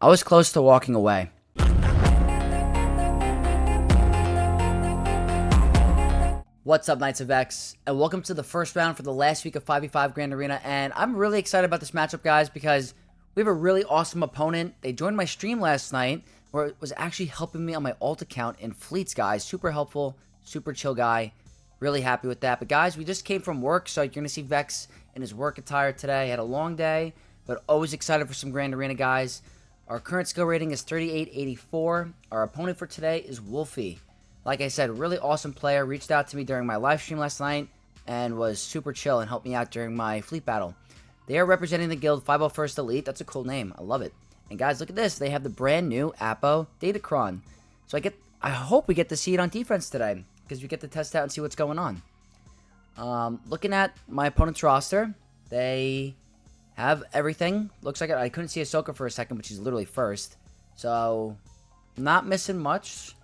I was close to walking away. What's up, Knights of X, and welcome to the first round for the last week of 5v5 Grand Arena, and I'm really excited about this matchup, guys, because we have a really awesome opponent. They joined my stream last night, where it was actually helping me on my alt account in Fleets, guys. Super helpful, super chill guy. Really happy with that. But, guys, we just came from work, so you're going to see Vex in his work attire today. Had a long day, but always excited for some Grand Arena, guys. Our current skill rating is 3884. Our opponent for today is Wolfie. Like I said, really awesome player. Reached out to me during my live stream last night and was super chill and helped me out during my fleet battle. They are representing the guild 501st Elite. That's a cool name. I love it. And guys, look at this. They have the brand new Appo Datacron. So I hope we get to see it on defense today, because we get to test out and see what's going on. Looking at my opponent's roster, they have everything. Looks like I couldn't see Ahsoka for a second, but she's literally first. So, not missing much.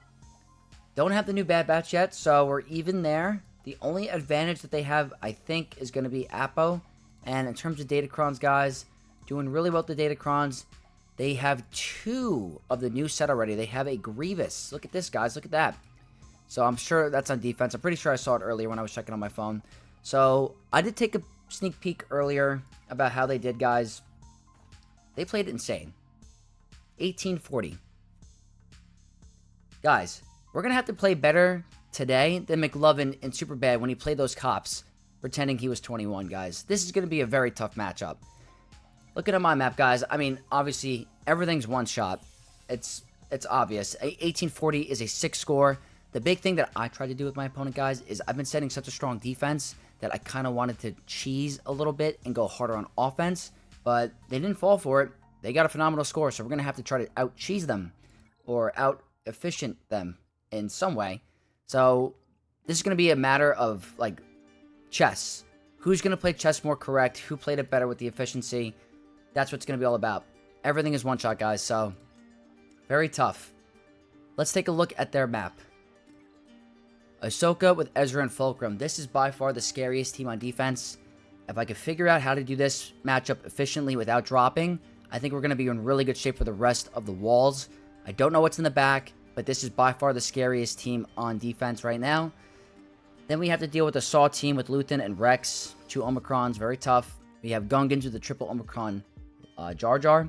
Don't have the new Bad Batch yet, so we're even there. The only advantage that they have, I think, is going to be Appo. And in terms of Datacrons, guys, doing really well with the Datacrons. They have 2 of the new set already. They have a Grievous. Look at this, guys. Look at that. So I'm sure that's on defense. I'm pretty sure I saw it earlier when I was checking on my phone. So I did take a sneak peek earlier about how they did, guys. They played insane. 1840. Guys, we're going to have to play better today than McLovin in Superbad when he played those cops pretending he was 21, guys. This is going to be a very tough matchup. Looking at my map, guys, I mean, obviously, everything's one shot. It's obvious. 1840 is a 6 score. The big thing that I try to do with my opponent, guys, is I've been setting such a strong defense that I kind of wanted to cheese a little bit and go harder on offense, but they didn't fall for it. They got a phenomenal score, so we're going to have to try to out-cheese them or out-efficient them in some way. So this is going to be a matter of, like, chess. Who's going to play chess more correct? Who played it better with the efficiency? That's what it's going to be all about. Everything is one shot, guys, so very tough. Let's take a look at their map. Ahsoka with Ezra and Fulcrum. This is by far the scariest team on defense. If I could figure out how to do this matchup efficiently without dropping, I think we're going to be in really good shape for the rest of the walls. I don't know what's in the back, but this is by far the scariest team on defense right now. Then we have to deal with the Saw team with Luthen and Rex. 2 Omicrons, very tough. We have Gungans with the triple Omicron Jar Jar.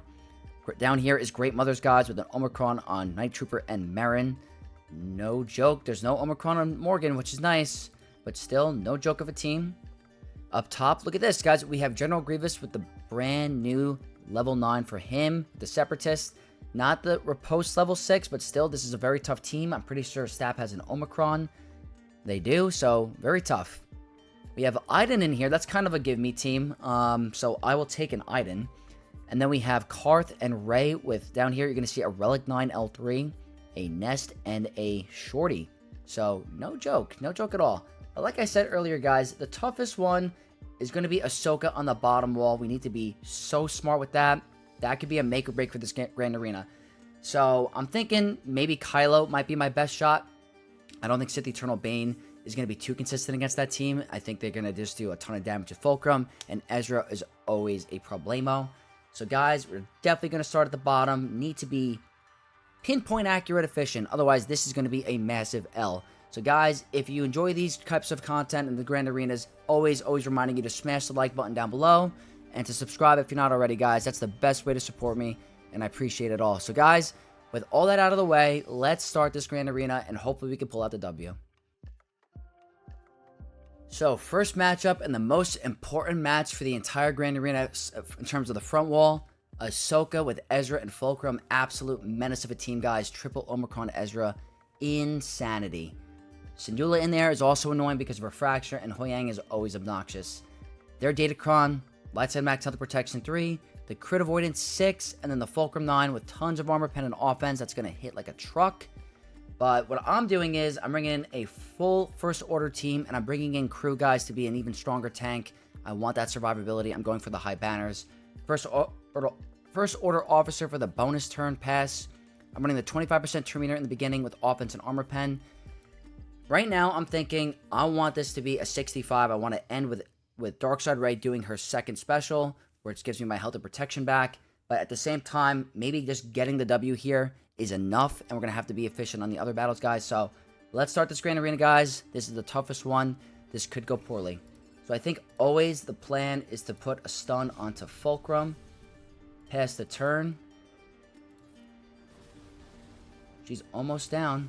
Down here is Great Mother's Gods with an Omicron on Night Trooper and Marin. No joke. There's no Omicron on Morgan, which is nice, but still no joke of a team. Up top, look at this, guys. We have General Grievous with the brand new level 9 for him, the Separatist. Not the Riposte level 6, but still, this is a very tough team. I'm pretty sure Stap has an Omicron. They do, so very tough. We have Iden in here. That's kind of a give-me team, so I will take an Iden. And then we have Karth and Ray with, down here, you're going to see a Relic 9 L3, a Nest, and a Shorty. So, no joke at all. But like I said earlier, guys, the toughest one is going to be Ahsoka on the bottom wall. We need to be so smart with that. That could be a make or break for this Grand Arena. So, I'm thinking maybe Kylo might be my best shot. I don't think Sith Eternal Bane is going to be too consistent against that team. I think they're going to just do a ton of damage to Fulcrum, and Ezra is always a problemo. So, guys, we're definitely going to start at the bottom. Need to be pinpoint accurate, efficient. Otherwise, this is going to be a massive L. So, guys, if you enjoy these types of content in the Grand Arenas, always reminding you to smash the like button down below and to subscribe if you're not already, guys. That's the best way to support me, and I appreciate it all. So, guys, with all that out of the way, let's start this Grand Arena, and hopefully we can pull out the W. So, first matchup and the most important match for the entire Grand Arena in terms of the front wall. Ahsoka with Ezra and Fulcrum. Absolute menace of a team, guys. Triple Omicron Ezra. Insanity. Syndulla in there is also annoying because of her fracture, and Hoyang is always obnoxious. Their Datacron, Lightside Max Health Protection 3, the Crit Avoidance 6, and then the Fulcrum 9 with tons of armor pen and offense. That's going to hit like a truck. But what I'm doing is I'm bringing in a full First Order team, and I'm bringing in crew guys to be an even stronger tank. I want that survivability. I'm going for the high banners. First Order Officer for the bonus turn pass. I'm running the 25% turn meter in the beginning with offense and armor pen. Right now, I'm thinking I want this to be a 65. I want to end with Darkside Ray doing her second special, which gives me my health and protection back. But at the same time, maybe just getting the W here is enough, and we're going to have to be efficient on the other battles, guys. So let's start this Grand Arena, guys. This is the toughest one. This could go poorly. So I think always the plan is to put a stun onto Fulcrum. Pass the turn. She's almost down.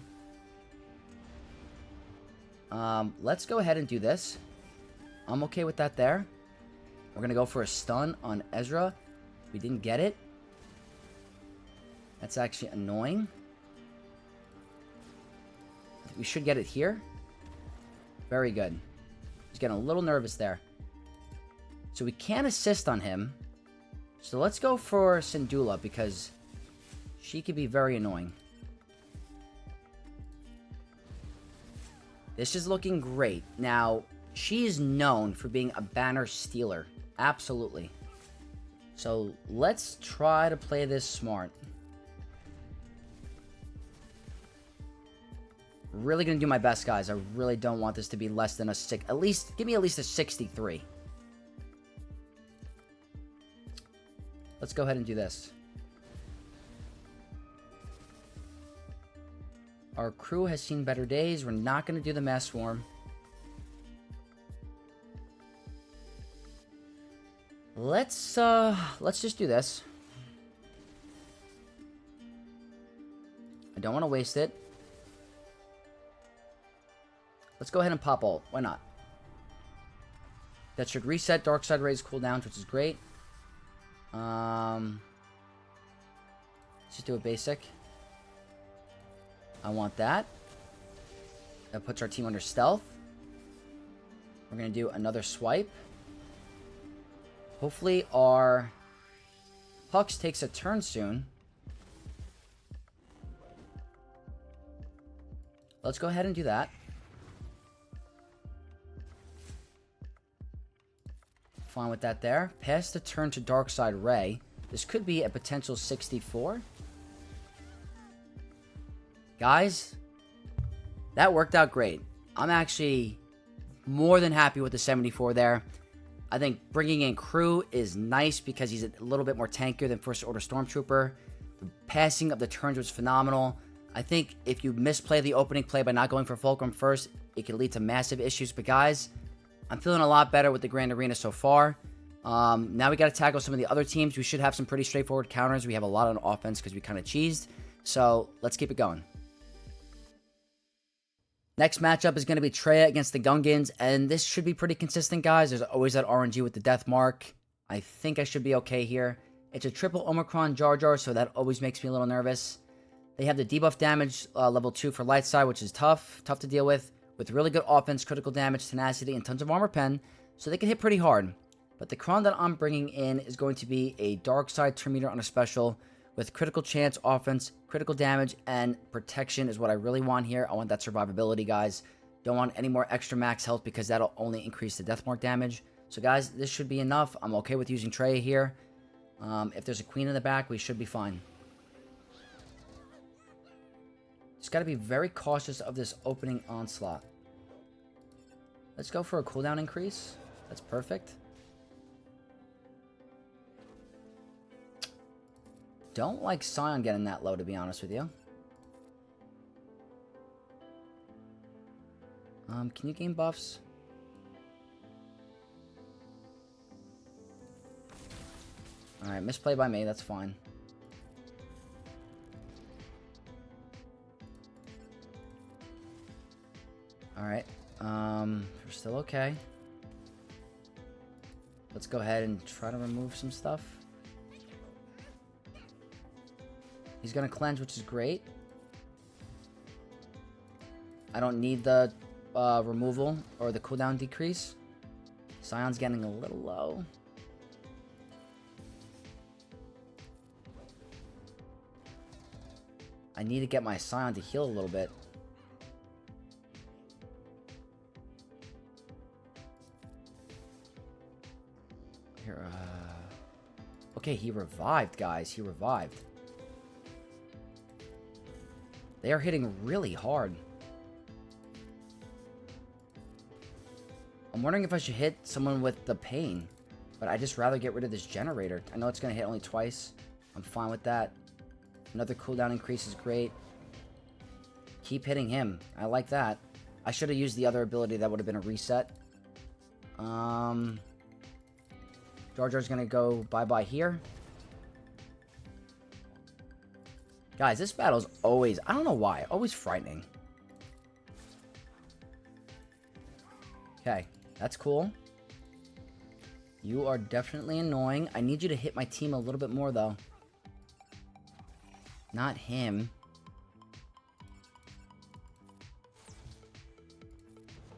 Let's go ahead and do this. I'm okay with that there. We're going to go for a stun on Ezra. We didn't get it. That's actually annoying. I think we should get it here. Very good. He's getting a little nervous there. So we can't assist on him. So let's go for Syndulla because she could be very annoying. This is looking great. Now, she is known for being a banner stealer. Absolutely. So let's try to play this smart. Really gonna do my best, guys. I really don't want this to be less than a 6. At least, give me at least a 63. Let's go ahead and do this. Our crew has seen better days. We're not gonna do the mass swarm. Let's just do this. I don't want to waste it. Let's go ahead and pop ult. Why not? That should reset Dark Side Rays cooldowns, which is great. Let's just do a basic. I want that. That puts our team under stealth. We're going to do another swipe. Hopefully our Hux takes a turn soon. Let's go ahead and do that. Fine with that there. Pass the turn to Darkside Ray. This could be a potential 64. Guys, that worked out great. I'm actually more than happy with the 74 there. I think bringing in crew is nice because he's a little bit more tankier than First Order Stormtrooper. The passing of the turns was phenomenal. I think if you misplay the opening play by not going for Fulcrum first, it could lead to massive issues. But guys, I'm feeling a lot better with the Grand Arena so far. Now we got to tackle some of the other teams. We should have some pretty straightforward counters. We have a lot on offense because we kind of cheesed. So let's keep it going. Next matchup is going to be Traya against the Gungans, and this should be pretty consistent, guys. There's always that RNG with the death mark. I think I should be okay here. It's a triple Omicron Jar Jar, so that always makes me a little nervous. They have the debuff damage level 2 for light side, which is tough to deal with really good offense, critical damage, tenacity, and tons of armor pen, so they can hit pretty hard. But the Kron that I'm bringing in is going to be a dark side turn meter on a special with critical chance, offense, critical damage, and protection is what I really want here. I want that survivability, guys. Don't want any more extra max health because that'll only increase the death mark damage. So, guys, this should be enough. I'm okay with using Traya here. If there's a queen in the back, we should be fine. Just got to be very cautious of this opening onslaught. Let's go for a cooldown increase. That's perfect. Don't like Scion getting that low, to be honest with you. Can you gain buffs? Alright, misplay by me, that's fine. Alright, we're still okay. Let's go ahead and try to remove some stuff. He's gonna cleanse, which is great. I don't need the removal or the cooldown decrease. Scion's getting a little low. I need to get my Scion to heal a little bit. Here, okay, he revived, guys. He revived. They are hitting really hard. I'm wondering if I should hit someone with the pain. But I'd just rather get rid of this generator. I know it's going to hit only twice. I'm fine with that. Another cooldown increase is great. Keep hitting him. I like that. I should have used the other ability. That would have been a reset. Jar Jar's going to go bye-bye here. Guys, this battle's always... I don't know why. Always frightening. Okay. That's cool. You are definitely annoying. I need you to hit my team a little bit more, though. Not him.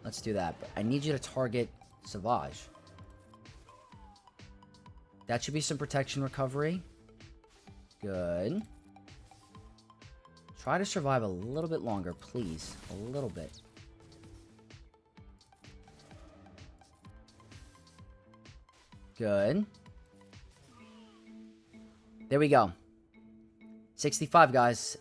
Let's do that. But I need you to target Savage. That should be some protection recovery. Good. Try to survive a little bit longer, please. A little bit. Good. There we go. 65, guys.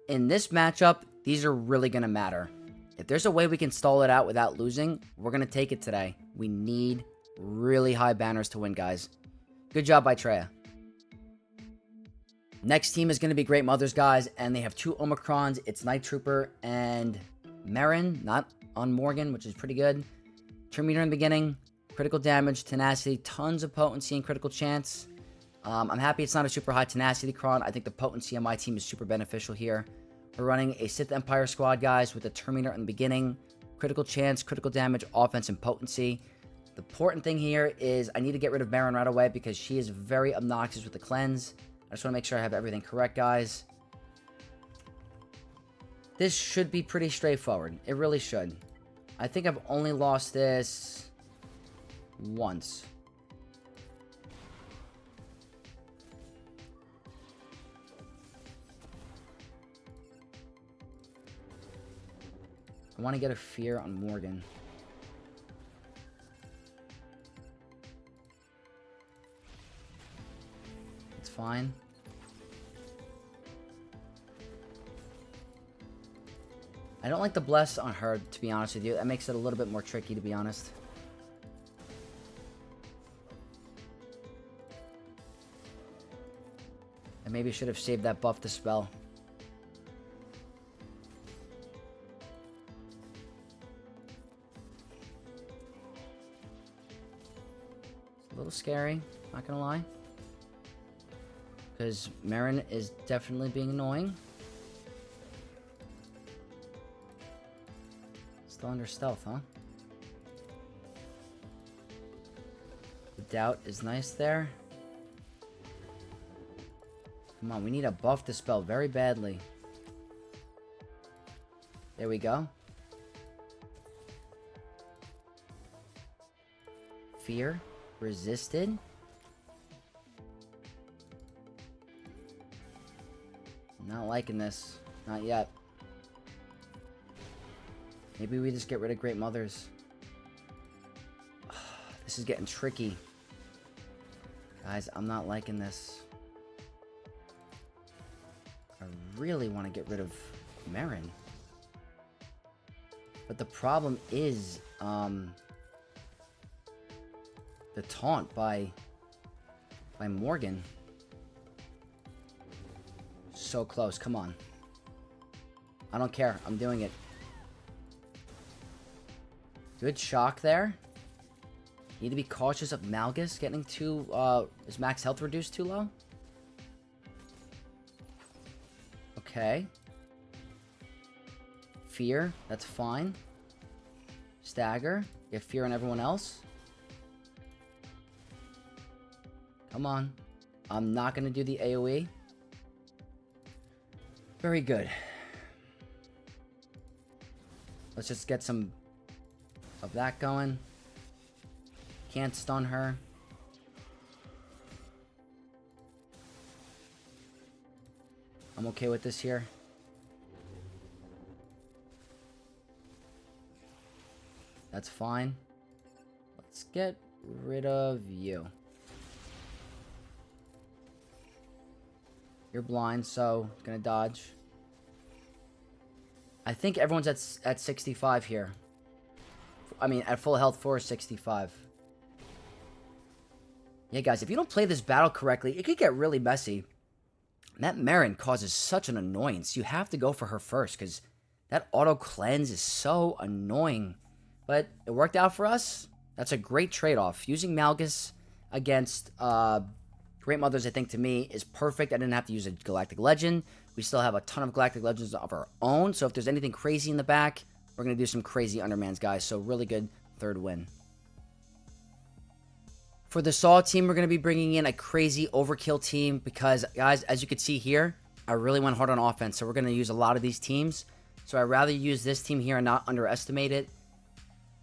In this matchup, these are really going to matter. If there's a way we can stall it out without losing, we're going to take it today. We need really high banners to win, guys. Good job by Traya. Next team is going to be Great Mothers, guys, and they have 2 Omicrons. It's Night Trooper and Marin, not on Morgan, which is pretty good. Turn meter in the beginning. Critical damage, tenacity, tons of potency and critical chance. I'm happy it's not a super high tenacity cron. I think the potency on my team is super beneficial here. We're running a Sith Empire squad, guys, with a Terminator in the beginning. Critical chance, critical damage, offense, and potency. The important thing here is I need to get rid of Marin right away because she is very obnoxious with the cleanse. I just want to make sure I have everything correct, guys. This should be pretty straightforward. It really should. I think I've only lost this once. I want to get a fear on Morgan. It's fine. I don't like the bless on her, to be honest with you. That makes it a little bit more tricky, to be honest. I maybe should have saved that buff to spell. It's a little scary, not gonna lie. Because Marin is definitely being annoying. Still under stealth, huh? The doubt is nice there. Come on, we need a buff to spell very badly. There we go. Fear. Resisted. Not liking this. Not yet. Maybe we just get rid of Great Mothers. This is getting tricky. Guys, I'm not liking this. I really want to get rid of Marin. But the problem is, the taunt by Morgan. So close, come on. I don't care, I'm doing it. Good shock there. Need to be cautious of Malgus getting too, is max health reduced too low? Okay. Fear, that's fine. Stagger, get fear on everyone else. Come on. I'm not going to do the AoE. Very good. Let's just get some of that going. Can't stun her. I'm okay with this here. That's fine. Let's get rid of you. You're blind, so gonna dodge. I think everyone's at 65 here. I mean, at full health for 65. Yeah, guys, if you don't play this battle correctly, it could get really messy. That Marin causes such an annoyance. You have to go for her first, because that auto cleanse is so annoying. But it worked out for us. That's a great trade-off. Using Malgus against Great Mothers, I think, to me, is perfect. I didn't have to use a Galactic Legend. We still have a ton of Galactic Legends of our own, so if there's anything crazy in the back, we're going to do some crazy Undermans, guys. So really good third win. For the Saw team, we're going to be bringing in a crazy overkill team because, guys, as you can see here, I really went hard on offense. So we're going to use a lot of these teams. So I'd rather use this team here and not underestimate it.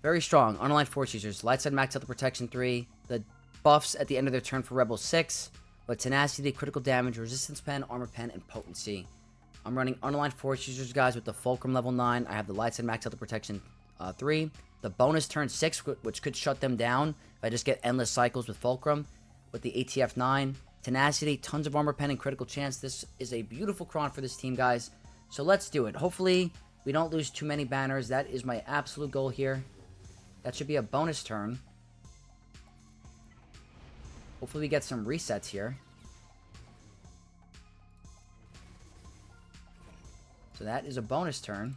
Very strong. Unaligned Force users. Light side max health protection 3. The buffs at the end of their turn for Rebel 6. But tenacity, critical damage, resistance pen, armor pen, and potency. I'm running unaligned Force users, guys, with the Fulcrum level 9. I have the light side max health protection 3. The bonus turn 6, which could shut them down if I just get endless cycles with Fulcrum. With the ATF 9. Tenacity, tons of armor pen, and critical chance. This is a beautiful cron for this team, guys. So let's do it. Hopefully, we don't lose too many banners. That is my absolute goal here. That should be a bonus turn. Hopefully, we get some resets here. So that is a bonus turn.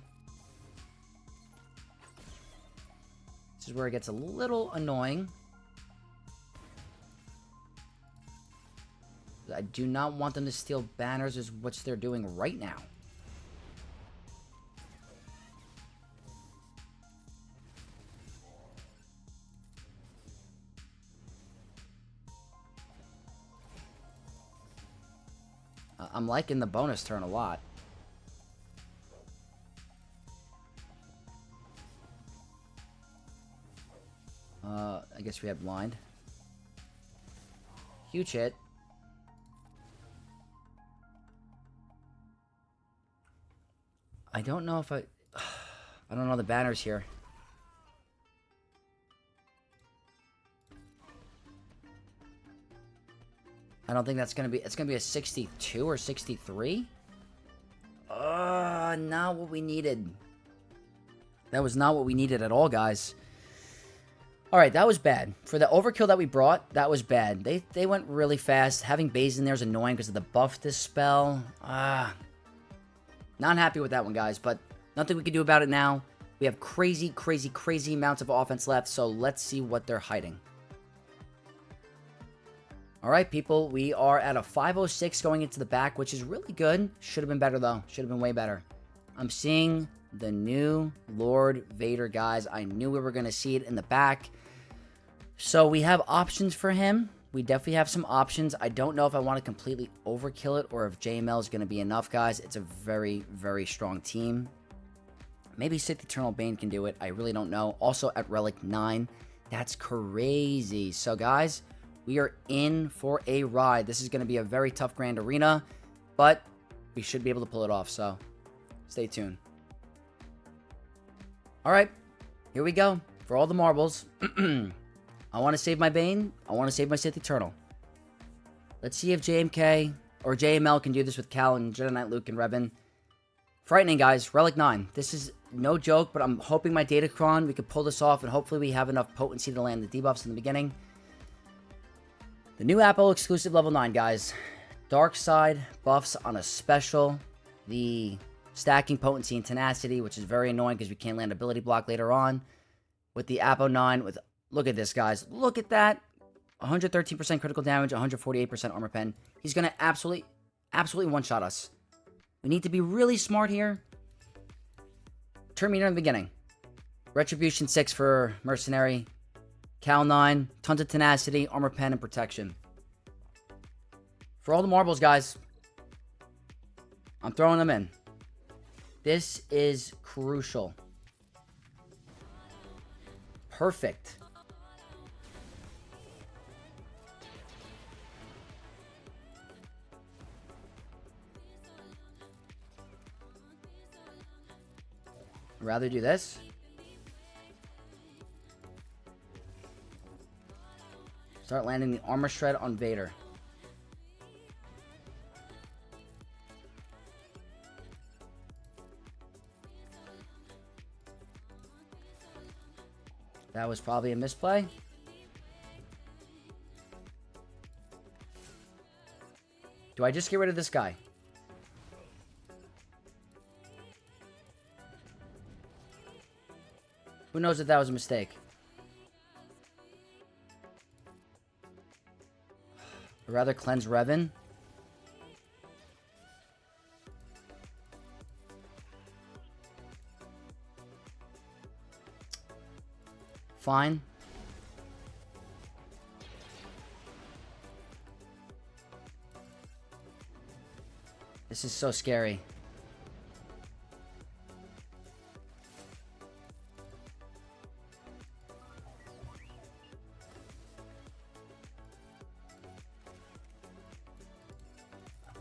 This is where it gets a little annoying. I do not want them to steal banners, is what they're doing right now. I'm liking the bonus turn a lot. I guess we have blind. Huge hit. I don't know if I don't know the banners here. I don't think that's gonna be. It's gonna be a 62 or 63. Not what we needed. That was not what we needed at all, guys. All right, that was bad. For the overkill that we brought, that was bad. They went really fast. Having Bane in there is annoying because of the buff dispel. Not happy with that one, guys, but nothing we can do about it now. We have crazy, crazy, crazy amounts of offense left, so let's see what they're hiding. All right, people, we are at a 506 going into the back, which is really good. Should have been better, though. Should have been way better. I'm seeing the new Lord Vader, guys. I knew we were going to see it in the back. So we have options for him. We definitely have some options. I don't know if I want to completely overkill it or if JML is going to be enough, guys. It's a very, very strong team. Maybe Sith Eternal Bane can do it. I really don't know. Also at Relic 9. That's crazy. So, guys, we are in for a ride. This is going to be a very tough Grand Arena, but we should be able to pull it off. So, stay tuned. All right, here we go. For all the marbles. I want to save my Bane. I want to save my Sith Eternal. Let's see if JMK or JML can do this with Cal and Jedi Knight Luke and Revan. Frightening, guys. Relic 9. This is no joke, but I'm hoping my Datacron, we could pull this off, and hopefully we have enough potency to land the debuffs in the beginning. The new Appo exclusive level 9, guys. Dark side buffs on a special. The stacking potency and tenacity, which is very annoying because we can't land ability block later on. With the Appo 9, with look at this, guys. Look at that. 113% critical damage, 148% armor pen. He's going to absolutely one-shot us. We need to be really smart here. Turn meter in the beginning. Retribution 6 for Mercenary. Cal 9. Tons of tenacity, armor pen, and protection. For all the marbles, guys. I'm throwing them in. This is crucial. Perfect. I'd rather do this. Start landing the armor shred on Vader. That was probably a misplay. Do I just get rid of this guy? Who knows if that was a mistake? I'd rather cleanse Revan. Fine. This is so scary.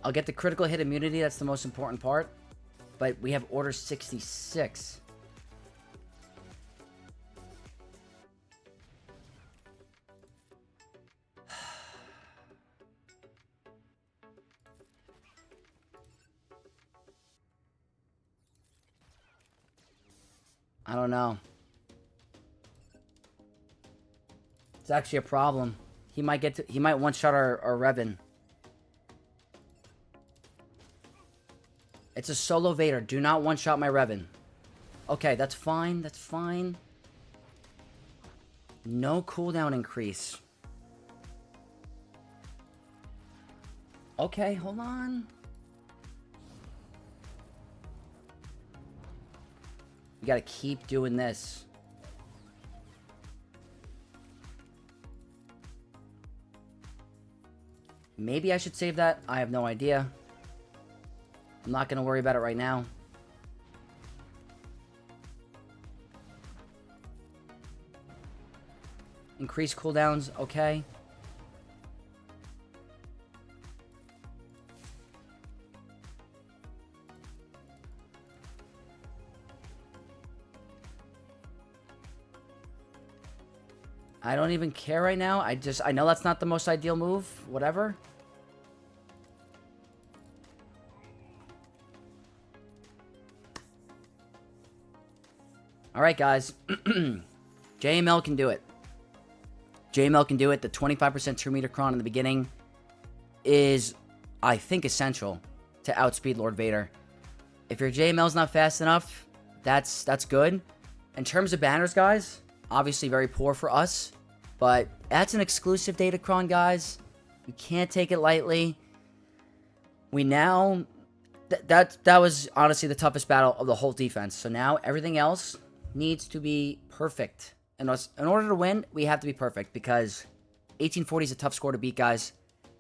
I'll get the critical hit immunity. That's the most important part. But we have Order 66. I don't know. It's actually a problem. He might one-shot our Revan. It's a solo Vader. Do not one-shot my Revan. Okay, that's fine. That's fine. No cooldown increase. Okay, hold on. We gotta keep doing this. Maybe I should save that. I have no idea. I'm not going to worry about it right now. Increase cooldowns, okay. I don't even care right now. I know that's not the most ideal move. Whatever. Alright, guys. JML can do it. JML can do it. The 25% Omicron in the beginning is, I think, essential to outspeed Lord Vader. If your JML's not fast enough, that's good. In terms of banners, guys, obviously very poor for us. But that's an exclusive Datacron, guys. You can't take it lightly. We now... That was honestly the toughest battle of the whole defense. So now everything else needs to be perfect. And in order to win, we have to be perfect because 1840 is a tough score to beat, guys.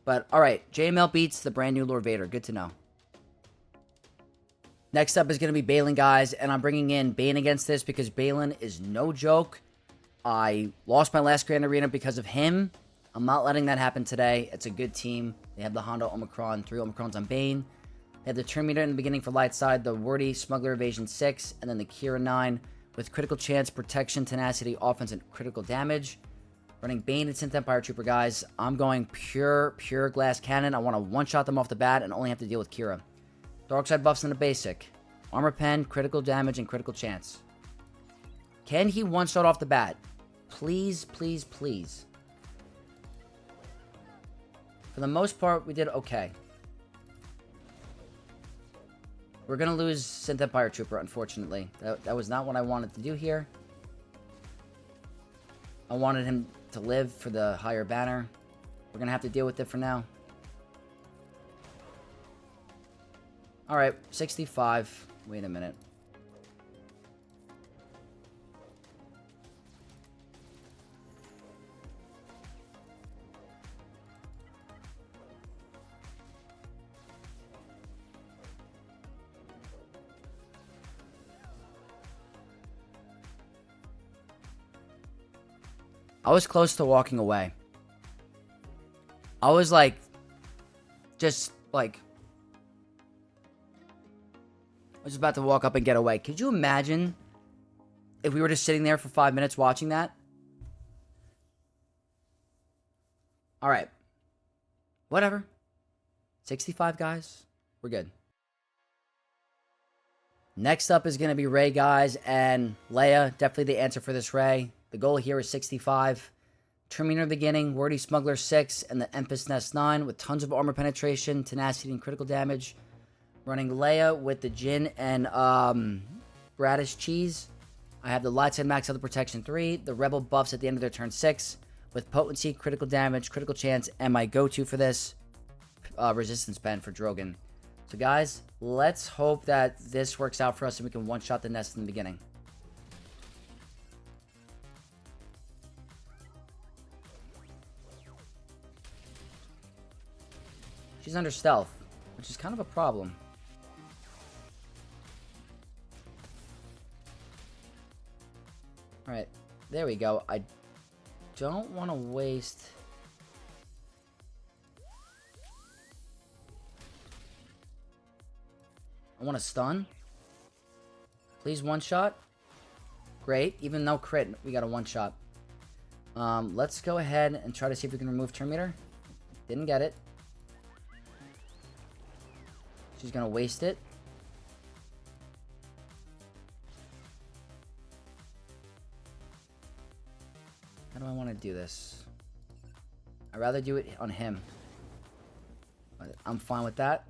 But, alright, JML beats the brand new Lord Vader. Good to know. Next up is going to be Baylan, guys. And I'm bringing in Bane against this because Baylan is no joke. I lost my last Grand Arena because of him. I'm not letting that happen today. It's a good team. They have the Honda Omicron, 3 Omicrons on Bane. They have the Terminator in the beginning for light side, the Wordy Smuggler Evasion 6, and then the Kira 9 with critical chance, protection, tenacity, offense, and critical damage. Running Bane and Synth Empire Trooper, guys. I'm going pure glass cannon. I want to one-shot them off the bat and only have to deal with Kira. Dark side buffs in the basic. Armor pen, critical damage, and critical chance. Can he one-shot off the bat? Please, please, please. For the most part, we did okay. We're going to lose Synth Empire Trooper, unfortunately. That was not what I wanted to do here. I wanted him to live for the higher banner. We're going to have to deal with it for now. Alright, 65. Wait a minute. I was close to walking away. I was like, just like, I was about to walk up and get away. Could you imagine if we were just sitting there for 5 minutes watching that? Alright. Whatever. 65, guys. We're good. Next up is going to be Rey, guys, and Leia. Definitely the answer for this Rey. The goal here is 65. Terminator beginning, Wordy Smuggler 6, and the Empest Nest 9 with tons of armor penetration, tenacity, and critical damage. Running Leia with the Jin and Raddus cheese. I have the Lightside Max Other Protection 3, the Rebel buffs at the end of their turn 6, with potency, critical damage, critical chance, and my go-to for this, resistance pen for Drogon. So guys, let's hope that this works out for us and we can one-shot the nest in the beginning. She's under stealth, which is kind of a problem. Alright, there we go. I don't want to waste... I want to stun. Please one-shot. Great, even though crit, we got a one-shot. Let's go ahead and try to see if we can remove Terminator. Didn't get it. She's going to waste it. How do I want to do this? I'd rather do it on him. But I'm fine with that.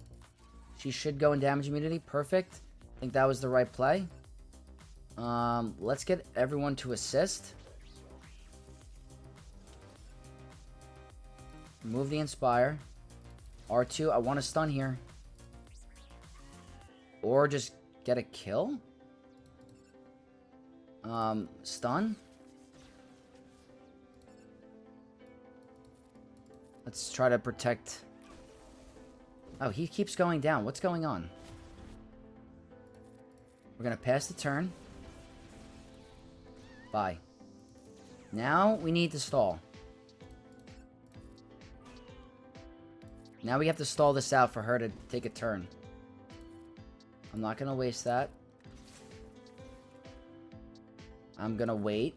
She should go in damage immunity. Perfect. I think that was the right play. Let's get everyone to assist. Remove the Inspire. R2, I want to stun here. Or just get a kill. Stun. Let's try to protect... Oh, he keeps going down. What's going on? We're going to pass the turn. Bye. Now we need to stall. Now we have to stall this out for her to take a turn. I'm not going to waste that. I'm going to wait.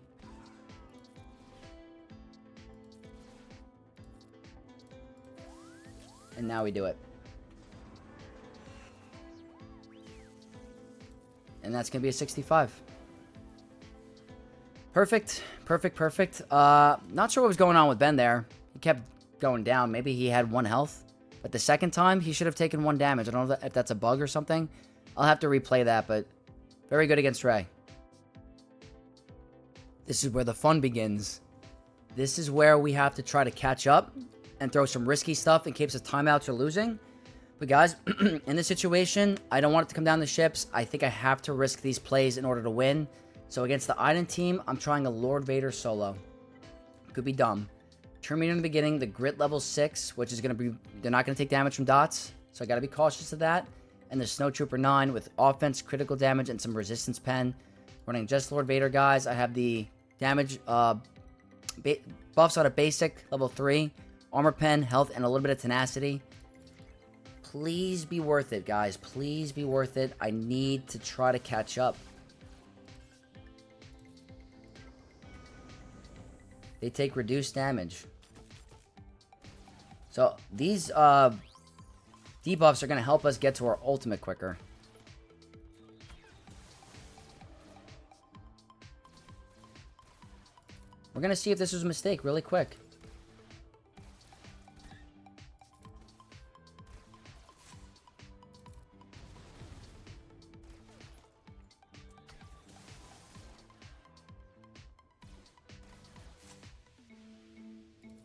And now we do it. And that's going to be a 65. Perfect. Perfect, perfect. Not sure what was going on with Ben there. He kept going down. Maybe he had 1 health. But the second time, he should have taken 1 damage. I don't know if that's a bug or something. I'll have to replay that, but very good against Ray. This is where the fun begins. This is where we have to try to catch up and throw some risky stuff in case of timeouts or losing. But guys, in this situation, I don't want it to come down to ships. I think I have to risk these plays in order to win. So against the Iden team, I'm trying a Lord Vader solo. Could be dumb. Terminator in the beginning, the grit level 6, which is going to be... They're not going to take damage from dots. So I got to be cautious of that. And the Snowtrooper 9 with offense, critical damage, and some resistance pen. Running just Lord Vader, guys. I have the damage buffs out of basic, level 3. Armor pen, health, and a little bit of tenacity. Please be worth it, guys. Please be worth it. I need to try to catch up. They take reduced damage. So these debuffs are going to help us get to our ultimate quicker. We're going to see if this was a mistake really quick.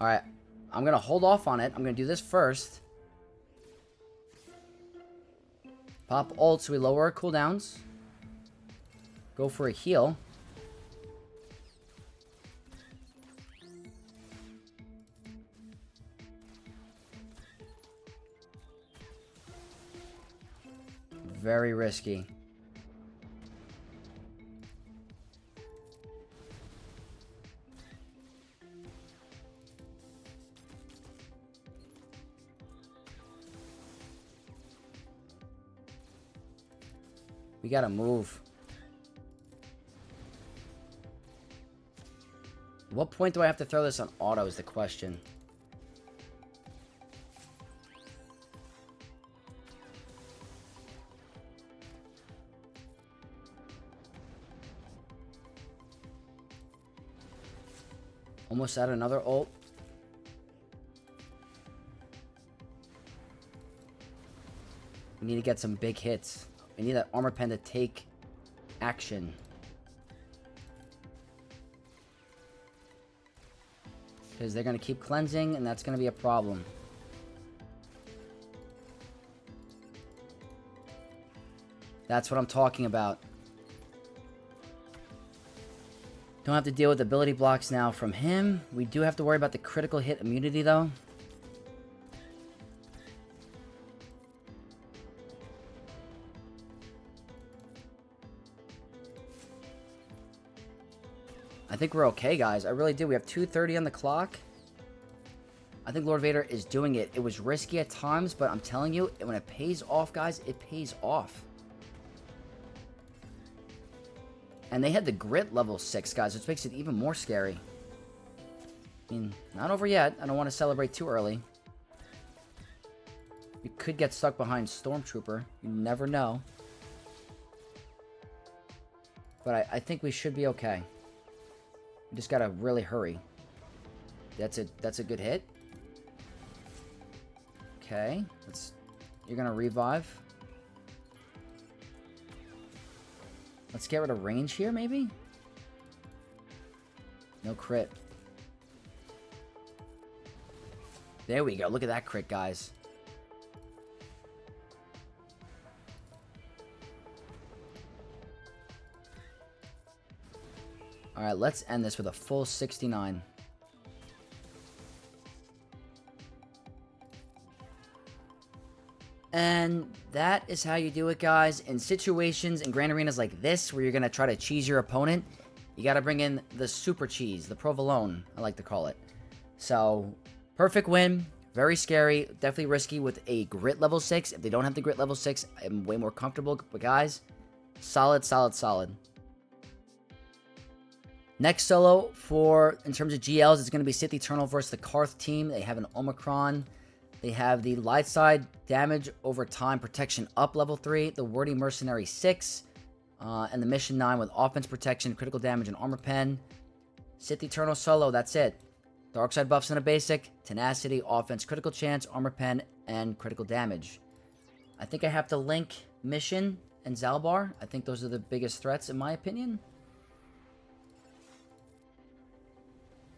Alright, I'm going to hold off on it. I'm going to do this first. Pop ult so we lower our cooldowns. Go for a heal. Very risky. We gotta move. What point do I have to throw this on auto is the question. Almost out another ult. We need to get some big hits. We need that armor pen to take action. Because they're going to keep cleansing, and that's going to be a problem. That's what I'm talking about. Don't have to deal with ability blocks now from him. We do have to worry about the critical hit immunity, though. I think we're okay, guys. I really do. We have 2:30 on the clock. I think Lord Vader is doing it. It was risky at times, but I'm telling you, when it pays off, guys, it pays off. And they had the grit level 6, guys, which makes it even more scary. I mean, not over yet. I don't want to celebrate too early. We could get stuck behind Stormtrooper. You never know. But I think we should be okay. We just gotta really hurry. That's a good hit. Okay. You're gonna revive. Let's get rid of range here, maybe? No crit. There we go. Look at that crit, guys. Alright, let's end this with a full 69. And that is how you do it, guys. In situations in Grand Arenas like this, where you're going to try to cheese your opponent, you got to bring in the super cheese, the provolone, I like to call it. So, perfect win. Very scary. Definitely risky with a grit level 6. If they don't have the grit level 6, I'm way more comfortable. But guys, solid, solid, solid. Next solo in terms of GLs, is going to be Sith Eternal versus the Karth team. They have an Omicron. They have the light side damage over time protection up level 3, the Wordy Mercenary 6, and the Mission 9 with offense protection, critical damage, and armor pen. Sith Eternal solo, that's it. Dark side buffs in a basic, tenacity, offense, critical chance, armor pen, and critical damage. I think I have to link Mission and Zaalbar. I think those are the biggest threats in my opinion.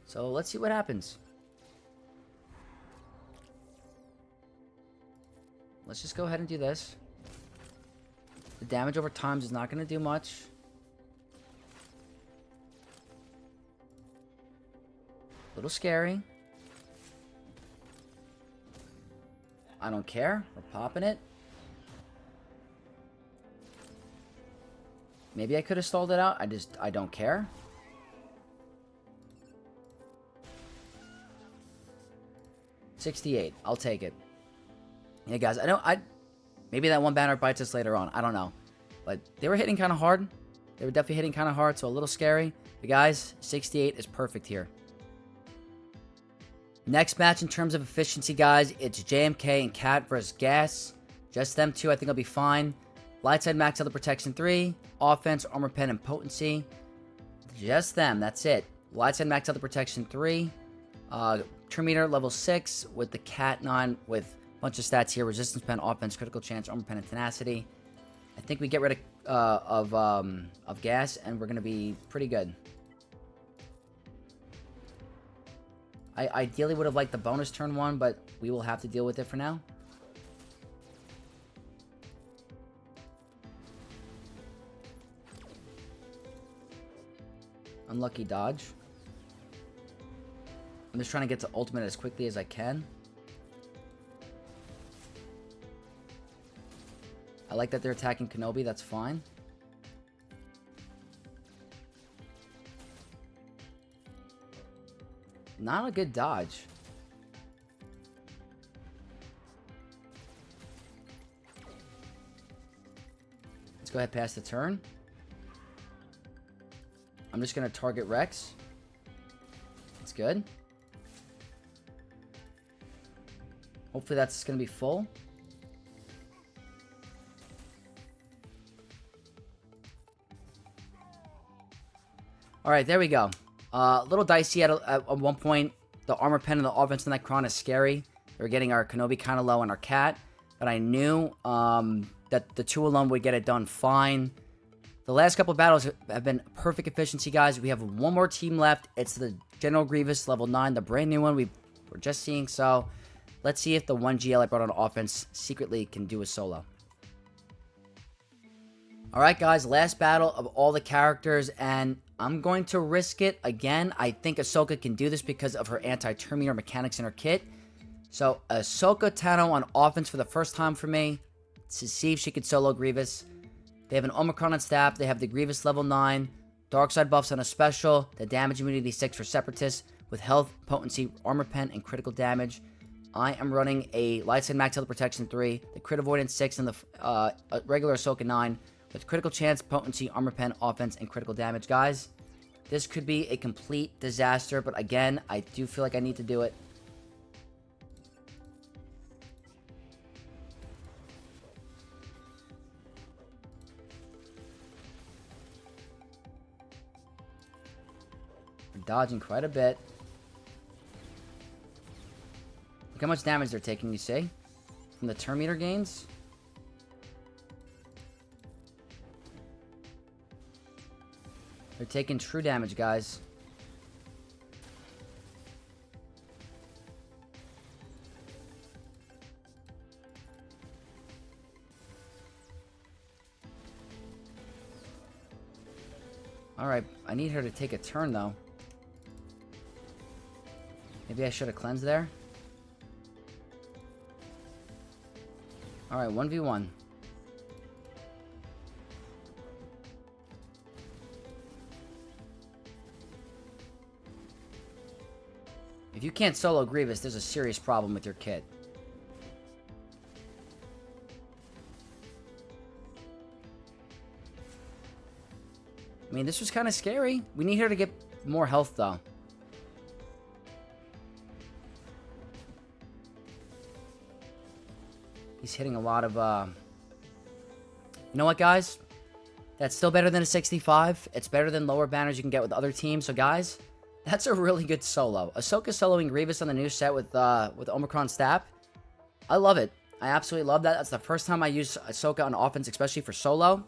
So let's see what happens. Let's just go ahead and do this. The damage over times is not going to do much. A little scary. I don't care. We're popping it. Maybe I could have stalled it out. I don't care. $68. I'll take it. Yeah, guys, maybe that one banner bites us later on. I don't know. But they were hitting kind of hard. They were definitely hitting kind of hard, so a little scary. But guys, 68 is perfect here. Next match in terms of efficiency, guys, it's JMK and Cat versus Gas. Just them two, I think I'll be fine. Light side max health protection 3. Offense, armor pen, and potency. Just them, that's it. Light side max health protection 3. Terminator level 6 with the Cat 9 with a bunch of stats here. Resistance pen, offense, critical chance, armor pen, and tenacity. I think we get rid of Gas, and we're going to be pretty good. I ideally would have liked the bonus turn one, but we will have to deal with it for now. Unlucky dodge. I'm just trying to get to ultimate as quickly as I can. I like that they're attacking Kenobi, that's fine. Not a good dodge. Let's go ahead past the turn. I'm just going to target Rex. That's good. Hopefully that's going to be full. Alright, there we go. A little dicey at one point. The armor pen and the offense in that Necron is scary. We're getting our Kenobi kind of low on our cat. But I knew that the 2 alone would get it done fine. The last couple of battles have been perfect efficiency, guys. We have one more team left. It's the General Grievous, level 9, the brand new one we're just seeing. So let's see if the 1 GL I brought on offense secretly can do a solo. Alright, guys, last battle of all the characters, and I'm going to risk it again. I think Ahsoka can do this because of her anti-Terminator mechanics in her kit. So, Ahsoka Tano on offense for the first time for me to see if she could solo Grievous. They have an Omicron on staff. They have the Grievous level 9. Dark side buffs on a special. The damage immunity 6 for Separatists with health, potency, armor pen, and critical damage. I am running a light side max health protection 3, the crit avoidance 6, and the regular Ahsoka 9 with critical chance, potency, armor pen, offense, and critical damage. Guys, this could be a complete disaster, but again, I do feel like I need to do it. We're dodging quite a bit. Look how much damage they're taking, you see? From the Terminator gains. They're taking true damage, guys. Alright, I need her to take a turn, though. Maybe I should have cleansed there. Alright, 1v1. If you can't solo Grievous, there's a serious problem with your kit. I mean, this was kind of scary. We need her to get more health, though. He's hitting a lot of, You know what, guys? That's still better than a 65. It's better than lower banners you can get with other teams. So, guys, that's a really good solo. Ahsoka soloing Grievous on the new set with Omicron staff. I love it. I absolutely love that. That's the first time I use Ahsoka on offense, especially for solo.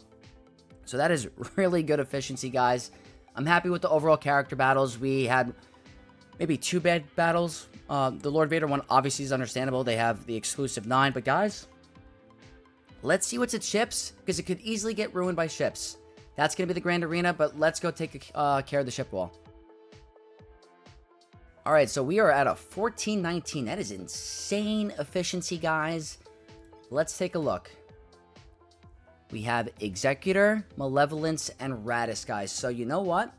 So that is really good efficiency, guys. I'm happy with the overall character battles. We had maybe 2 bad battles. The Lord Vader one obviously is understandable. They have the exclusive 9. But, guys, let's see what's at ships, because it could easily get ruined by ships. That's going to be the Grand Arena, but let's go take care of the ship wall. Alright, so we are at a 1419. That is insane efficiency, guys. Let's take a look. We have Executor, Malevolence, and Raddus, guys. So you know what?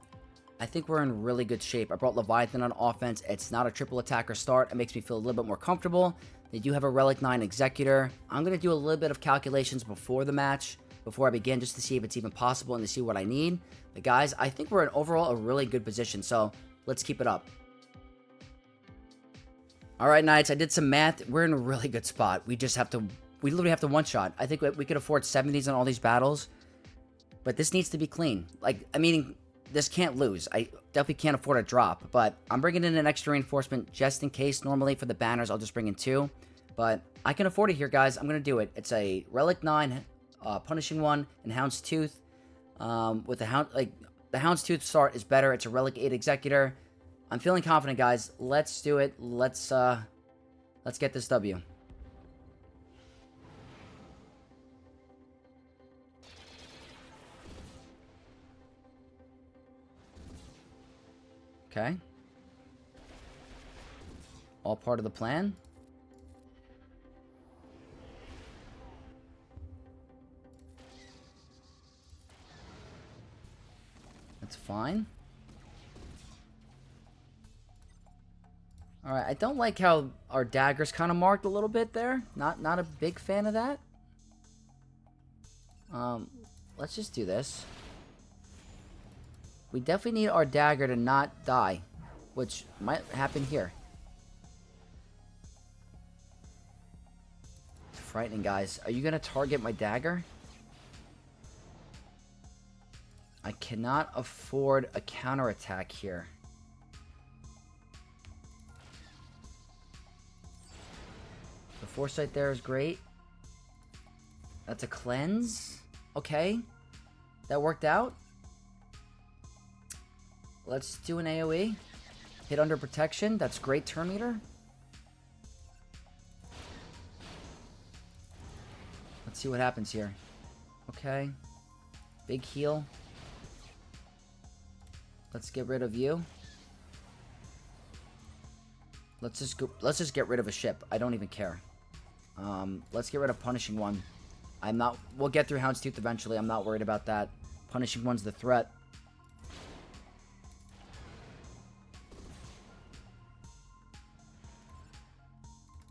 I think we're in really good shape. I brought Leviathan on offense. It's not a triple attacker start. It makes me feel a little bit more comfortable. They do have a Relic 9 Executor. I'm going to do a little bit of calculations before the match, before I begin, just to see if it's even possible and to see what I need. But guys, I think we're in overall a really good position. So let's keep it up. Alright, Knights, I did some math. We're in a really good spot. We literally have to one-shot. I think we could afford 70s on all these battles. But this needs to be clean. Like, I mean, this can't lose. I definitely can't afford a drop. But I'm bringing in an extra reinforcement just in case. Normally, for the banners, I'll just bring in 2. But I can afford it here, guys. I'm going to do it. It's a Relic 9, Punishing 1, and Houndstooth. With the Houndstooth start is better. It's a Relic 8 Executor. I'm feeling confident, guys. Let's do it. Let's get this W. Okay. All part of the plan. That's fine. Alright, I don't like how our dagger's kind of marked a little bit there. Not a big fan of that. Let's just do this. We definitely need our dagger to not die, which might happen here. It's frightening, guys. Are you going to target my dagger? I cannot afford a counterattack here. Foresight there is great. That's a cleanse. Okay. That worked out. Let's do an AoE. Hit under protection. That's great turn meter. Let's see what happens here. Okay. Big heal. Let's get rid of you. Let's just get rid of a ship. I don't even care. Let's get rid of Punishing One. We'll get through Houndstooth eventually. I'm not worried about that. Punishing One's the threat.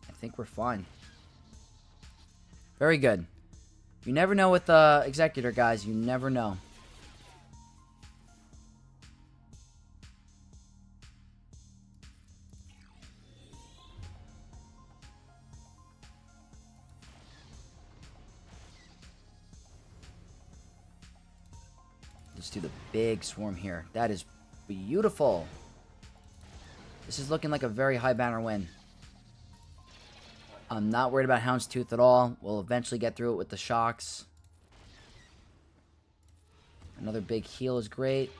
I think we're fine. Very good. You never know with Executor, guys. You never know. Let's do the big swarm here. That is beautiful. This is looking like a very high banner win. I'm not worried about Houndstooth at all. We'll eventually get through it with the shocks. Another big heal is great.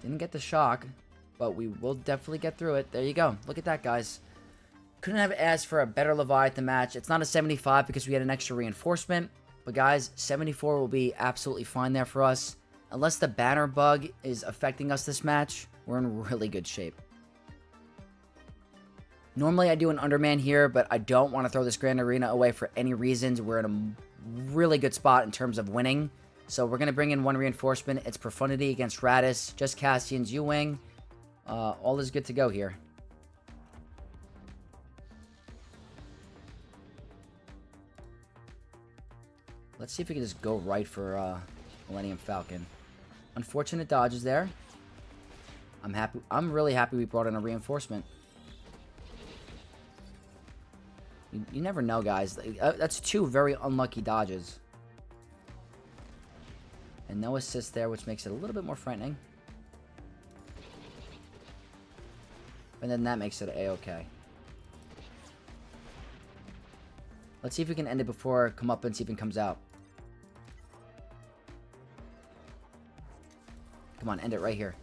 Didn't get the shock, but we will definitely get through it. There you go. Look at that, guys. Couldn't have asked for a better Leviathan match. It's not a 75 because we had an extra reinforcement. But guys, 74 will be absolutely fine there for us. Unless the banner bug is affecting us this match, we're in really good shape. Normally I do an underman here, but I don't want to throw this Grand Arena away for any reasons. We're in a really good spot in terms of winning. So we're going to bring in one reinforcement. It's Profundity against Raddus. Just Cassian's U-Wing. All is good to go here. Let's see if we can just go right for Millennium Falcon. Unfortunate dodges there. I'm happy. I'm really happy we brought in a reinforcement. You never know, guys. That's two very unlucky dodges. And no assist there, which makes it a little bit more frightening. And then that makes it A-okay. Let's see if we can end it before Comeuppance even comes out. Come on, end it right here.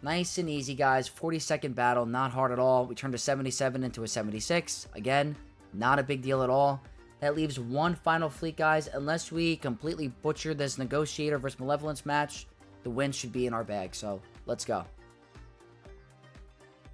Nice and easy, guys. 40-second battle, not hard at all. We turned a 77 into a 76. Again, not a big deal at all. That leaves one final fleet, guys. Unless we completely butcher this Negotiator versus Malevolence match, the win should be in our bag. So, let's go.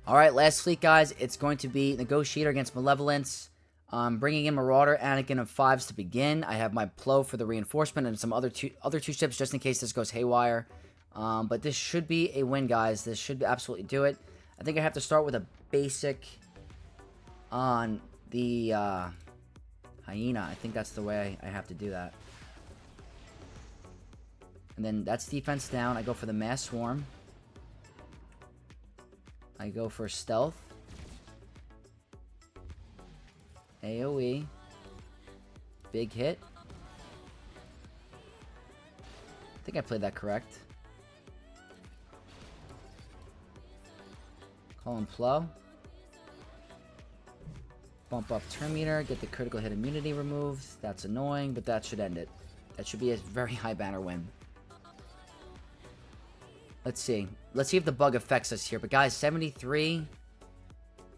Alright, last fleet, guys. It's going to be Negotiator against Malevolence. Bringing in Marauder, Anakin, and 5s to begin. I have my Plo for the reinforcement and some other two ships just in case this goes haywire. But this should be a win, guys. This should absolutely do it. I think I have to start with a basic on the Hyena. I think that's the way I have to do that. And then that's defense down. I go for the Mass Swarm. I go for Stealth. AoE. Big hit. I think I played that correct. Call him Plo. Bump up turn meter. Get the critical hit immunity removed. That's annoying, but that should end it. That should be a very high banner win. Let's see. Let's see if the bug affects us here. But guys, 73.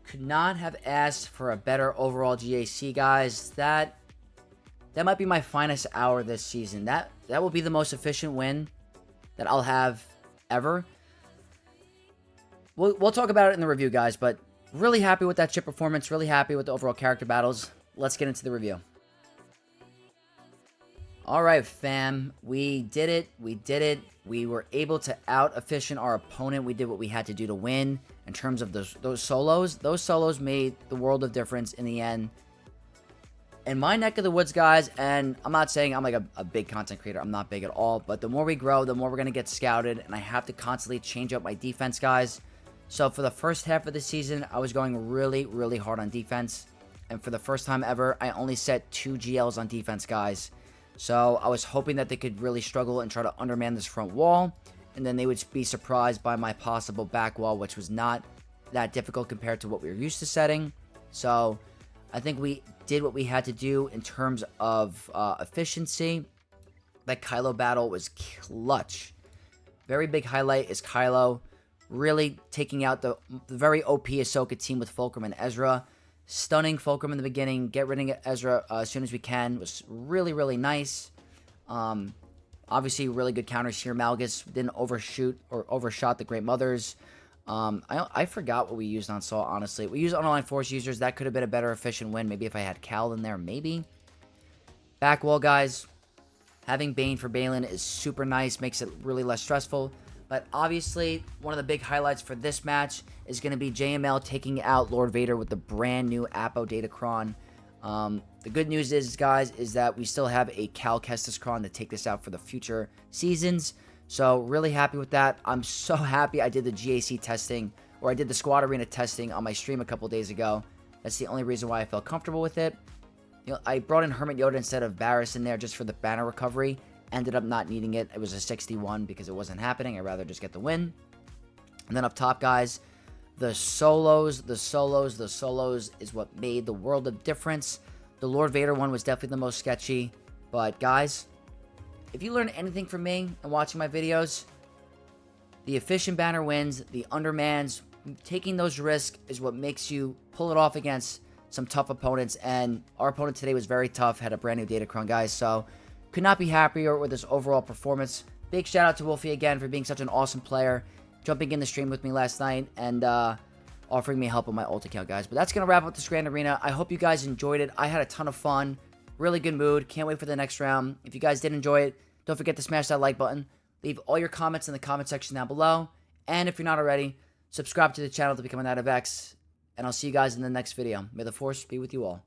Could not have asked for a better overall GAC, guys. That might be my finest hour this season. That will be the most efficient win that I'll have ever. We'll talk about it in the review, guys, but really happy with that chip performance. Really happy with the overall character battles. Let's get into the review. Alright, fam. We did it. We did it. We were able to out-efficient our opponent. We did what we had to do to win. In terms of those solos, those solos made the world of difference in the end. In my neck of the woods, guys, and I'm not saying I'm like a big content creator. I'm not big at all. But the more we grow, the more we're going to get scouted. And I have to constantly change up my defense, guys. So for the first half of the season, I was going really, really hard on defense. And for the first time ever, I only set 2 GLs on defense, guys. So I was hoping that they could really struggle and try to underman this front wall. and then they would be surprised by my possible back wall, which was not that difficult compared to what we were used to setting. So I think we did what we had to do in terms of efficiency. That Kylo battle was clutch. Very big highlight is Kylo really taking out the very OP Ahsoka team with Fulcrum and Ezra. Stunning Fulcrum in the beginning. Get rid of Ezra as soon as we can. It was really, really nice. Obviously, really good counters here. Malgus didn't overshot the Great Mothers. I forgot what we used on Saul, honestly. We used Unaligned Force users. That could have been a better efficient win. Maybe if I had Cal in there, maybe. Back wall, guys. Having Bane for Baylan is super nice. Makes it really less stressful. But obviously, one of the big highlights for this match is going to be JML taking out Lord Vader with the brand new Appo Datacron. The good news is, guys, is that we still have a Cal Kestiscron to take this out for the future seasons. So, really happy with that. I'm so happy I did the GAC testing, or I did the Squad Arena testing on my stream a couple days ago. That's the only reason why I felt comfortable with it. You know, I brought in Hermit Yoda instead of Barriss in there just for the banner recovery. Ended up not needing it. It was a 61 because it wasn't happening. I'd rather just get the win. And then up top, guys, the solos is what made the world of difference. The Lord Vader one was definitely the most sketchy. But, guys, if you learn anything from me and watching my videos, the efficient banner wins, the undermans, taking those risks is what makes you pull it off against some tough opponents. And our opponent today was very tough, had a brand new Datacron, guys. So, could not be happier with this overall performance. Big shout out to Wolfie again for being such an awesome player, jumping in the stream with me last night, and offering me help on my ult account, guys. But that's going to wrap up this Grand Arena. I hope you guys enjoyed it. I had a ton of fun. Really good mood. Can't wait for the next round. If you guys did enjoy it, don't forget to smash that like button. Leave all your comments in the comment section down below. And if you're not already, subscribe to the channel to become an Knight of X. And I'll see you guys in the next video. May the Force be with you all.